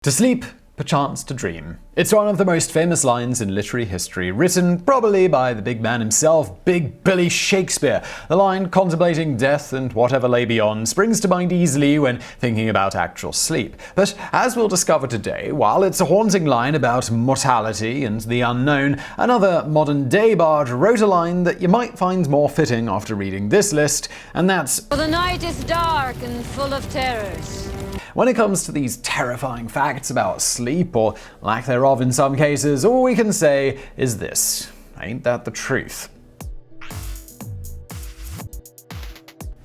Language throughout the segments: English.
To sleep, perchance to dream. It's one of the most famous lines in literary history, written probably by the big man himself, Big Billy Shakespeare. The line, contemplating death and whatever lay beyond, springs to mind easily when thinking about actual sleep. But as we'll discover today, while it's a haunting line about mortality and the unknown, another modern-day bard wrote a line that you might find more fitting after reading this list, and that's, "For the night is dark and full of terrors." When it comes to these terrifying facts about sleep, or lack thereof in some cases, all we can say is this: ain't that the truth?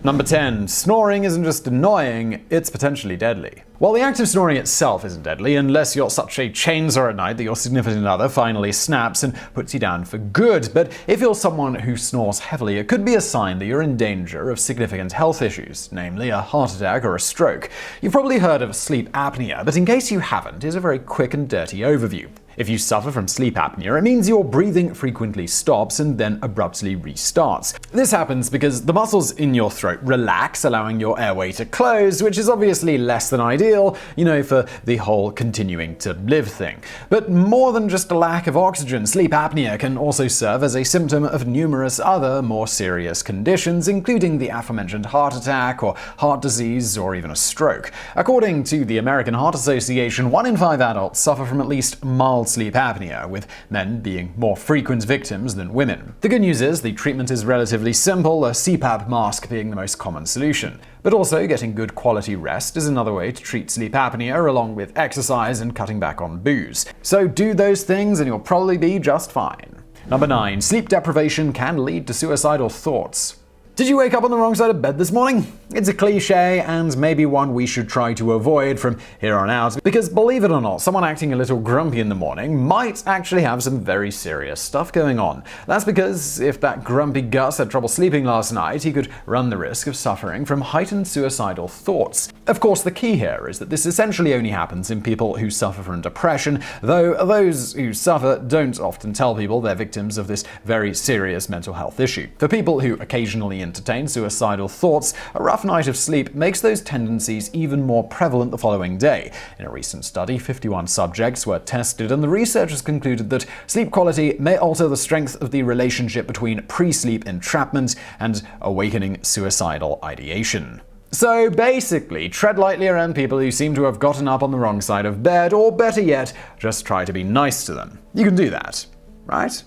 Number 10. Snoring isn't just annoying, it's potentially deadly. While the act of snoring itself isn't deadly, unless you're such a chainsaw at night that your significant other finally snaps and puts you down for good. But if you're someone who snores heavily, it could be a sign that you're in danger of significant health issues, namely a heart attack or a stroke. You've probably heard of sleep apnea, but in case you haven't, here's a very quick and dirty overview. If you suffer from sleep apnea, it means your breathing frequently stops and then abruptly restarts. This happens because the muscles in your throat relax, allowing your airway to close, which is obviously less than ideal, for the whole continuing to live thing. But more than just a lack of oxygen, sleep apnea can also serve as a symptom of numerous other, more serious conditions, including the aforementioned heart attack or heart disease or even a stroke. According to the American Heart Association, 1 in 5 adults suffer from at least mild sleep apnea, with men being more frequent victims than women. The good news is the treatment is relatively simple, a CPAP mask being the most common solution. But also, getting good quality rest is another way to treat sleep apnea, along with exercise and cutting back on booze. So do those things and you'll probably be just fine. Number 9. Sleep deprivation can lead to suicidal thoughts. Did you wake up on the wrong side of bed this morning? It's a cliche, and maybe one we should try to avoid from here on out, because believe it or not, someone acting a little grumpy in the morning might actually have some very serious stuff going on. That's because if that grumpy Gus had trouble sleeping last night, he could run the risk of suffering from heightened suicidal thoughts. Of course, the key here is that this essentially only happens in people who suffer from depression, though those who suffer don't often tell people they're victims of this very serious mental health issue. For people who occasionally entertain suicidal thoughts, a rough night of sleep makes those tendencies even more prevalent the following day. In a recent study, 51 subjects were tested, and the researchers concluded that sleep quality may alter the strength of the relationship between pre-sleep entrapment and awakening suicidal ideation. So basically, tread lightly around people who seem to have gotten up on the wrong side of bed, or better yet, just try to be nice to them. You can do that, right?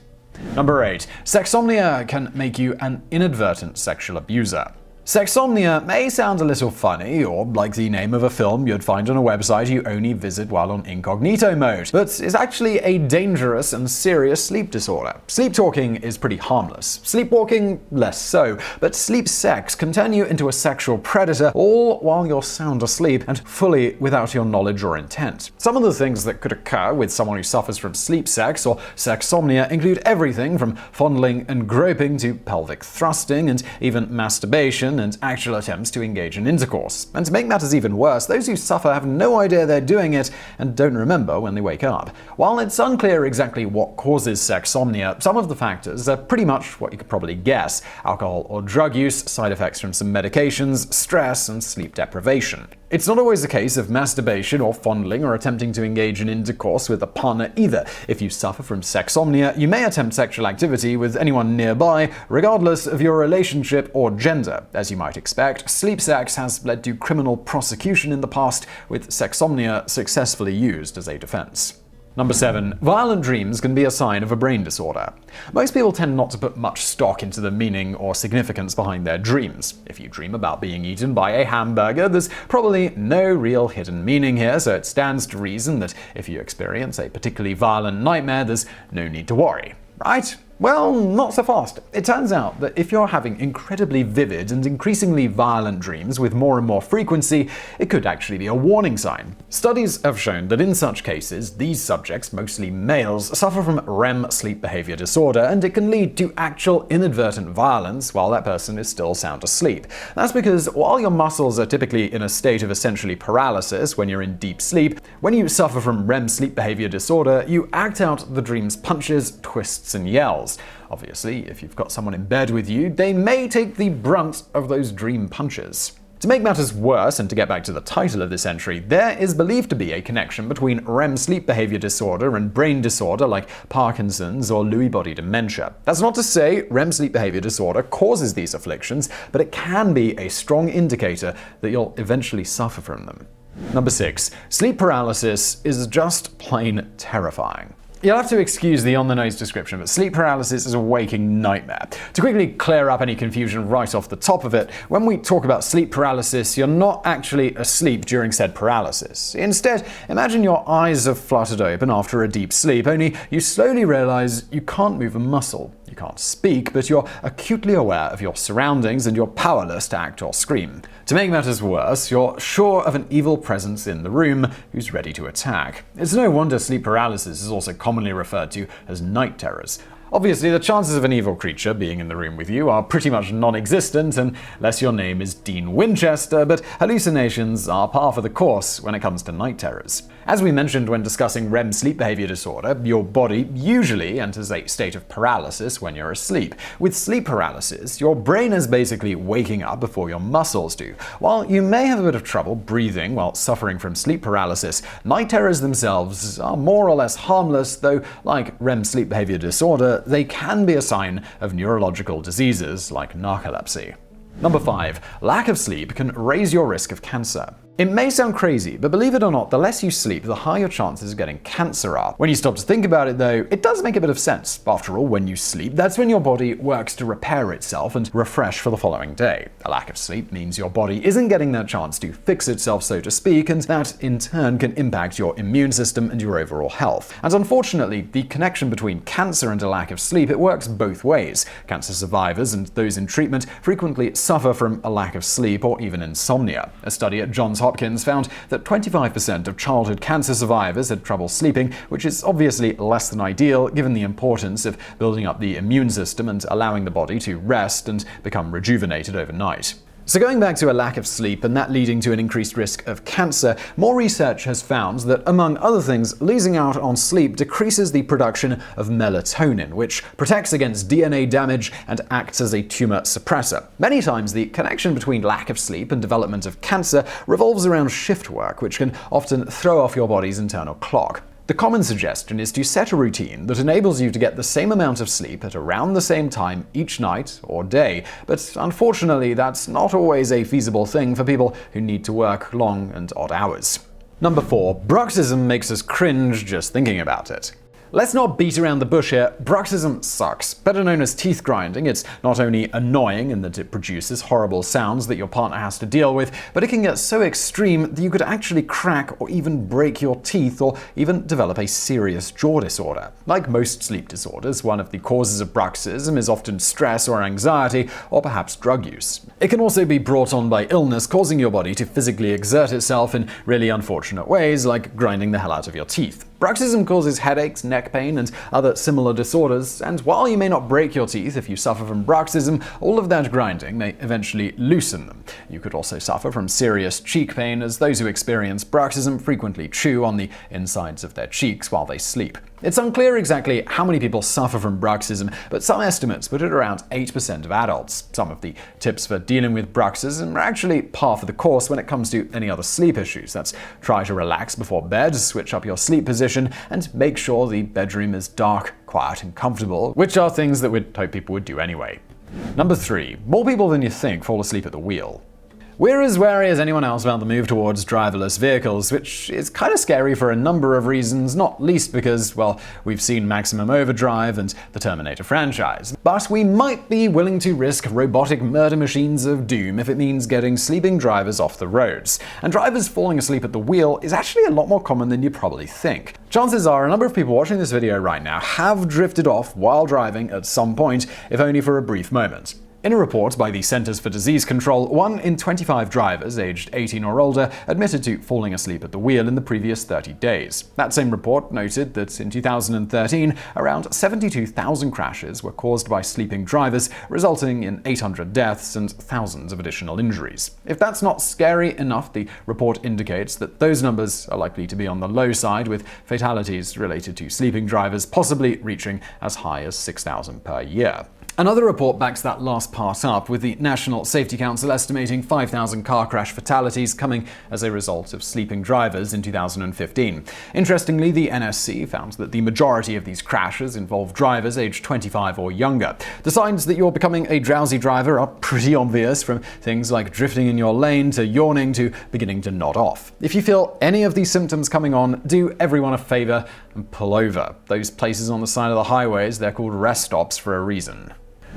Number 8. Sexsomnia can make you an inadvertent sexual abuser. Sexsomnia may sound a little funny, or like the name of a film you'd find on a website you only visit while on incognito mode, but is actually a dangerous and serious sleep disorder. Sleep talking is pretty harmless. Sleepwalking, less so, but sleep sex can turn you into a sexual predator, all while you're sound asleep and fully without your knowledge or intent. Some of the things that could occur with someone who suffers from sleep sex or sexsomnia include everything from fondling and groping to pelvic thrusting and even masturbation and actual attempts to engage in intercourse. And to make matters even worse, those who suffer have no idea they're doing it and don't remember when they wake up. While it's unclear exactly what causes sexsomnia, some of the factors are pretty much what you could probably guess: alcohol or drug use, side effects from some medications, stress, and sleep deprivation. It's not always a case of masturbation or fondling or attempting to engage in intercourse with a partner either. If you suffer from sexsomnia, you may attempt sexual activity with anyone nearby, regardless of your relationship or gender. As you might expect, sleep sex has led to criminal prosecution in the past, with sexsomnia successfully used as a defense. Number 7. Violent dreams can be a sign of a brain disorder. Most people tend not to put much stock into the meaning or significance behind their dreams. If you dream about being eaten by a hamburger, there's probably no real hidden meaning here, so it stands to reason that if you experience a particularly violent nightmare, there's no need to worry, right? Well, not so fast. It turns out that if you're having incredibly vivid and increasingly violent dreams with more and more frequency, it could actually be a warning sign. Studies have shown that in such cases, these subjects, mostly males, suffer from REM sleep behavior disorder, and it can lead to actual inadvertent violence while that person is still sound asleep. That's because while your muscles are typically in a state of essentially paralysis when you're in deep sleep, when you suffer from REM sleep behavior disorder, you act out the dream's punches, twists, and yells. Obviously, if you've got someone in bed with you, they may take the brunt of those dream punches. To make matters worse, and to get back to the title of this entry, there is believed to be a connection between REM sleep behavior disorder and brain disorder like Parkinson's or Lewy body dementia. That's not to say REM sleep behavior disorder causes these afflictions, but it can be a strong indicator that you'll eventually suffer from them. Number 6. Sleep paralysis is just plain terrifying. You'll have to excuse the on-the-nose description, but sleep paralysis is a waking nightmare. To quickly clear up any confusion right off the top of it, when we talk about sleep paralysis, you're not actually asleep during said paralysis. Instead, imagine your eyes have fluttered open after a deep sleep, only you slowly realize you can't move a muscle. You can't speak, but you're acutely aware of your surroundings and you're powerless to act or scream. To make matters worse, you're sure of an evil presence in the room who's ready to attack. It's no wonder sleep paralysis is also commonly referred to as night terrors. Obviously, the chances of an evil creature being in the room with you are pretty much non-existent unless your name is Dean Winchester, but hallucinations are par for the course when it comes to night terrors. As we mentioned when discussing REM sleep behavior disorder, your body usually enters a state of paralysis when you're asleep. With sleep paralysis, your brain is basically waking up before your muscles do. While you may have a bit of trouble breathing while suffering from sleep paralysis, night terrors themselves are more or less harmless, though like REM sleep behavior disorder, they can be a sign of neurological diseases like narcolepsy. Number 5. Lack of sleep can raise your risk of cancer. It may sound crazy, but believe it or not, the less you sleep, the higher your chances of getting cancer are. When you stop to think about it though, it does make a bit of sense. After all, when you sleep, that's when your body works to repair itself and refresh for the following day. A lack of sleep means your body isn't getting that chance to fix itself, so to speak, and that in turn can impact your immune system and your overall health. And unfortunately, the connection between cancer and a lack of sleep, it works both ways. Cancer survivors and those in treatment frequently suffer from a lack of sleep or even insomnia. A study at Johns Hopkins found that 25% of childhood cancer survivors had trouble sleeping, which is obviously less than ideal given the importance of building up the immune system and allowing the body to rest and become rejuvenated overnight. So going back to a lack of sleep and that leading to an increased risk of cancer, more research has found that, among other things, losing out on sleep decreases the production of melatonin, which protects against DNA damage and acts as a tumor suppressor. Many times, the connection between lack of sleep and development of cancer revolves around shift work, which can often throw off your body's internal clock. The common suggestion is to set a routine that enables you to get the same amount of sleep at around the same time each night or day, but unfortunately that's not always a feasible thing for people who need to work long and odd hours. Number 4. Bruxism makes us cringe just thinking about it. Let's not beat around the bush here. Bruxism sucks. Better known as teeth grinding, it's not only annoying in that it produces horrible sounds that your partner has to deal with, but it can get so extreme that you could actually crack or even break your teeth or even develop a serious jaw disorder. Like most sleep disorders, one of the causes of bruxism is often stress or anxiety, or perhaps drug use. It can also be brought on by illness, causing your body to physically exert itself in really unfortunate ways, like grinding the hell out of your teeth. Bruxism causes headaches, neck pain, and other similar disorders, and while you may not break your teeth if you suffer from bruxism, all of that grinding may eventually loosen them. You could also suffer from serious cheek pain, as those who experience bruxism frequently chew on the insides of their cheeks while they sleep. It's unclear exactly how many people suffer from bruxism, but some estimates put it around 8% of adults. Some of the tips for dealing with bruxism are actually par for the course when it comes to any other sleep issues. That's try to relax before bed, switch up your sleep position, and make sure the bedroom is dark, quiet, and comfortable, which are things that we'd hope people would do anyway. Number 3. More people than you think fall asleep at the wheel. We're as wary as anyone else about the move towards driverless vehicles, which is kind of scary for a number of reasons, not least because, well, we've seen Maximum Overdrive and the Terminator franchise. But we might be willing to risk robotic murder machines of doom if it means getting sleeping drivers off the roads. And drivers falling asleep at the wheel is actually a lot more common than you probably think. Chances are a number of people watching this video right now have drifted off while driving at some point, if only for a brief moment. In a report by the Centers for Disease Control, 1 in 25 drivers aged 18 or older admitted to falling asleep at the wheel in the previous 30 days. That same report noted that in 2013, around 72,000 crashes were caused by sleeping drivers, resulting in 800 deaths and thousands of additional injuries. If that's not scary enough, the report indicates that those numbers are likely to be on the low side, with fatalities related to sleeping drivers possibly reaching as high as 6,000 per year. Another report backs that last part up, with the National Safety Council estimating 5,000 car crash fatalities coming as a result of sleeping drivers in 2015. Interestingly, the NSC found that the majority of these crashes involve drivers aged 25 or younger. The signs that you're becoming a drowsy driver are pretty obvious, from things like drifting in your lane to yawning to beginning to nod off. If you feel any of these symptoms coming on, do everyone a favor and pull over. Those places on the side of the highways, they're called rest stops for a reason.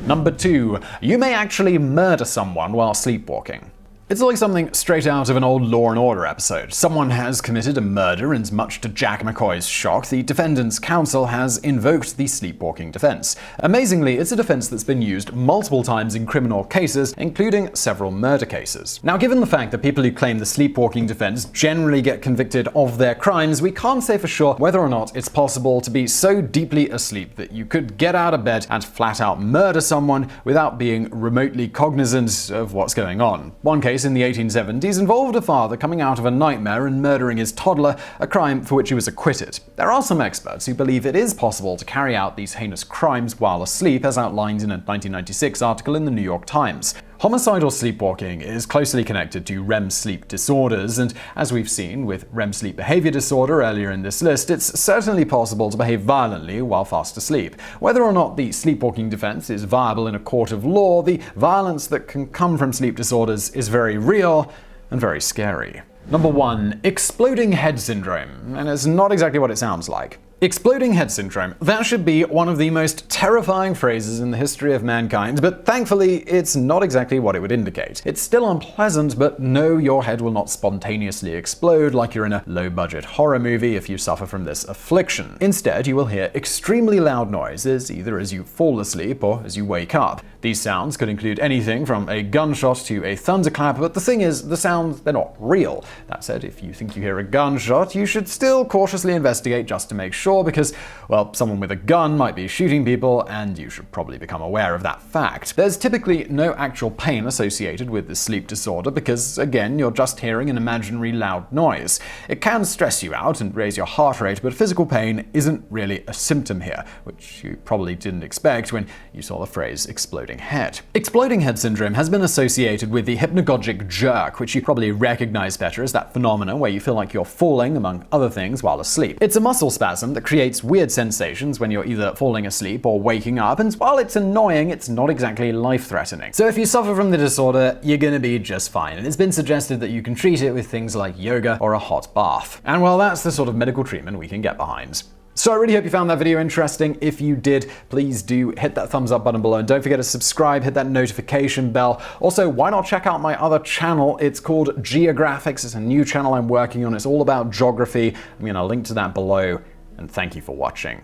Number 2. You may actually murder someone while sleepwalking. It's like something straight out of an old Law and Order episode. Someone has committed a murder, and much to Jack McCoy's shock, the defendant's counsel has invoked the sleepwalking defense. Amazingly, it's a defense that's been used multiple times in criminal cases, including several murder cases. Now, given the fact that people who claim the sleepwalking defense generally get convicted of their crimes, we can't say for sure whether or not it's possible to be so deeply asleep that you could get out of bed and flat out murder someone without being remotely cognizant of what's going on. One case in the 1870s involved a father coming out of a nightmare and murdering his toddler, a crime for which he was acquitted. There are some experts who believe it is possible to carry out these heinous crimes while asleep, as outlined in a 1996 article in the New York Times. Homicidal sleepwalking is closely connected to REM sleep disorders, and as we've seen with REM sleep behavior disorder earlier in this list, it's certainly possible to behave violently while fast asleep. Whether or not the sleepwalking defense is viable in a court of law, the violence that can come from sleep disorders is very real and very scary. Number 1. Exploding head syndrome. And it's not exactly what it sounds like. Exploding head syndrome. That should be one of the most terrifying phrases in the history of mankind, but thankfully it's not exactly what it would indicate. It's still unpleasant, but no, your head will not spontaneously explode like you're in a low-budget horror movie if you suffer from this affliction. Instead, you will hear extremely loud noises, either as you fall asleep or as you wake up. These sounds could include anything from a gunshot to a thunderclap, but the thing is, the sounds, they're not real. That said, if you think you hear a gunshot, you should still cautiously investigate just to make sure, because, well, someone with a gun might be shooting people, and you should probably become aware of that fact. There's typically no actual pain associated with this sleep disorder because, again, you're just hearing an imaginary loud noise. It can stress you out and raise your heart rate, but physical pain isn't really a symptom here, which you probably didn't expect when you saw the phrase exploding head. Exploding head syndrome has been associated with the hypnagogic jerk, which you probably recognize better as that phenomenon where you feel like you're falling, among other things, while asleep. It's a muscle spasm that creates weird sensations when you're either falling asleep or waking up, and while it's annoying, it's not exactly life-threatening. So if you suffer from the disorder, you're gonna be just fine, and it's been suggested that you can treat it with things like yoga or a hot bath. And well, that's the sort of medical treatment we can get behind. So I really hope you found that video interesting. If you did, please do hit that thumbs up button below, and don't forget to subscribe, hit that notification bell. Also, why not check out my other channel? It's called Geographics. It's a new channel I'm working on. It's all about geography. I'm gonna link to that below, and thank you for watching.